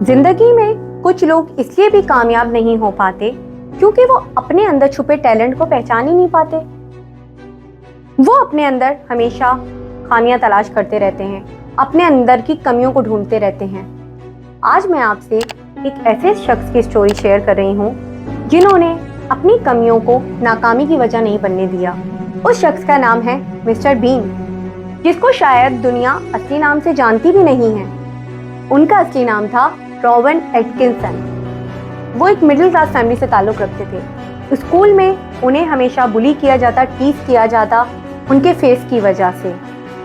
जिंदगी में कुछ लोग इसलिए भी कामयाब नहीं हो पाते क्योंकि वो अपने अंदर छुपे टैलेंट को पहचान ही नहीं पाते। वो अपने अंदर हमेशा खामियां तलाश करते रहते हैं, अपने अंदर की कमियों को ढूंढते रहते हैं। आज मैं आपसे एक ऐसे शख्स की स्टोरी शेयर कर रही हूँ जिन्होंने अपनी कमियों को नाकामी की वजह नहीं बनने दिया। उस शख्स का नाम है मिस्टर बीन, जिसको शायद दुनिया असली नाम से जानती भी नहीं है। उनका असली नाम था रॉबर्ट एटकिंसन। वो एक मिडिल क्लास फैमिली से ताल्लुक़ रखते थे। स्कूल में उन्हें हमेशा बुली किया जाता, टीज किया जाता उनके फेस की वजह से।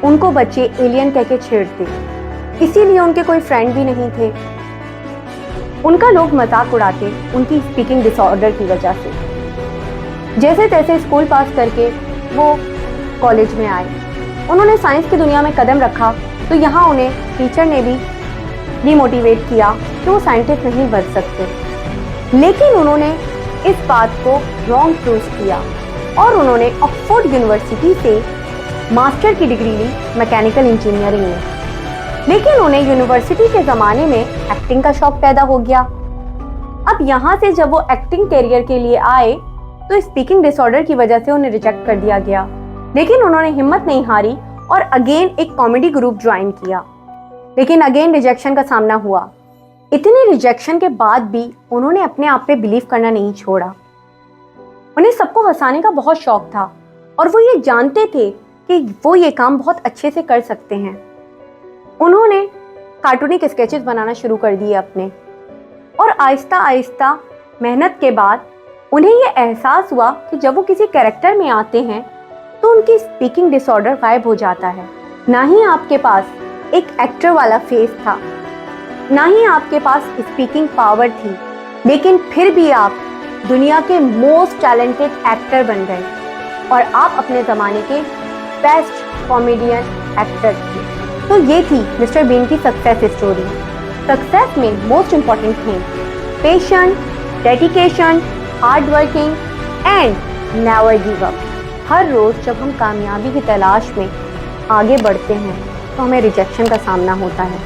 उनको बच्चे एलियन कह के छेड़ते, इसीलिए उनके कोई फ्रेंड भी नहीं थे। उनका लोग मजाक उड़ाते उनकी स्पीकिंग डिसऑर्डर की वजह से। जैसे तैसे स्कूल पास करके वो कॉलेज में आए। उन्होंने साइंस की दुनिया में कदम रखा तो यहाँ उन्हें टीचर ने भी डिमोटिवेट किया कि वो साइंटिस्ट नहीं बन सकते, लेकिन उन्होंने इस बात को रॉन्ग प्रूव किया और उन्होंने ऑक्सफोर्ड यूनिवर्सिटी से मास्टर की डिग्री ली मैकेनिकल इंजीनियरिंग में। लेकिन उन्हें यूनिवर्सिटी के ज़माने में एक्टिंग का शौक पैदा हो गया। अब यहाँ से जब वो एक्टिंग करियर के लिए आए तो स्पीकिंग डिसऑर्डर की वजह से उन्हें रिजेक्ट कर दिया गया, लेकिन उन्होंने हिम्मत नहीं हारी और अगेन एक कॉमेडी ग्रुप ज्वाइन किया। लेकिन अगेन रिजेक्शन का सामना हुआ। इतने रिजेक्शन के बाद भी उन्होंने अपने आप पे बिलीव करना नहीं छोड़ा। उन्हें सबको हंसाने का बहुत शौक था और वो ये जानते थे कि वो ये काम बहुत अच्छे से कर सकते हैं। उन्होंने कार्टूनिक स्केचेस बनाना शुरू कर दिए अपने, और आहिस्ता आहिस्ता मेहनत के बाद उन्हें ये एहसास हुआ कि जब वो किसी कैरेक्टर में आते हैं तो उनकी स्पीकिंग डिसऑर्डर गायब हो जाता है। ना ही आपके पास एक एक्टर वाला फेस था, ना ही आपके पास स्पीकिंग पावर थी, लेकिन फिर भी आप दुनिया के मोस्ट टैलेंटेड एक्टर बन गए और आप अपने ज़माने के बेस्ट कॉमेडियन एक्टर थे। तो ये थी मिस्टर बीन की सक्सेस स्टोरी। सक्सेस में most important thing patience, dedication, hard working and never give up. हर रोज़ जब हम कामयाबी की तलाश में आगे बढ़ते हैं तो हमें रिजेक्शन का सामना होता है,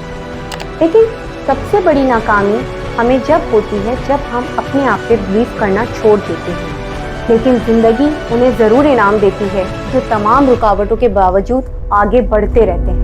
लेकिन सबसे बड़ी नाकामी हमें जब होती है जब हम अपने आप पे बिलीव करना छोड़ देते हैं। लेकिन ज़िंदगी उन्हें ज़रूर इनाम देती है जो तमाम रुकावटों के बावजूद आगे बढ़ते रहते हैं।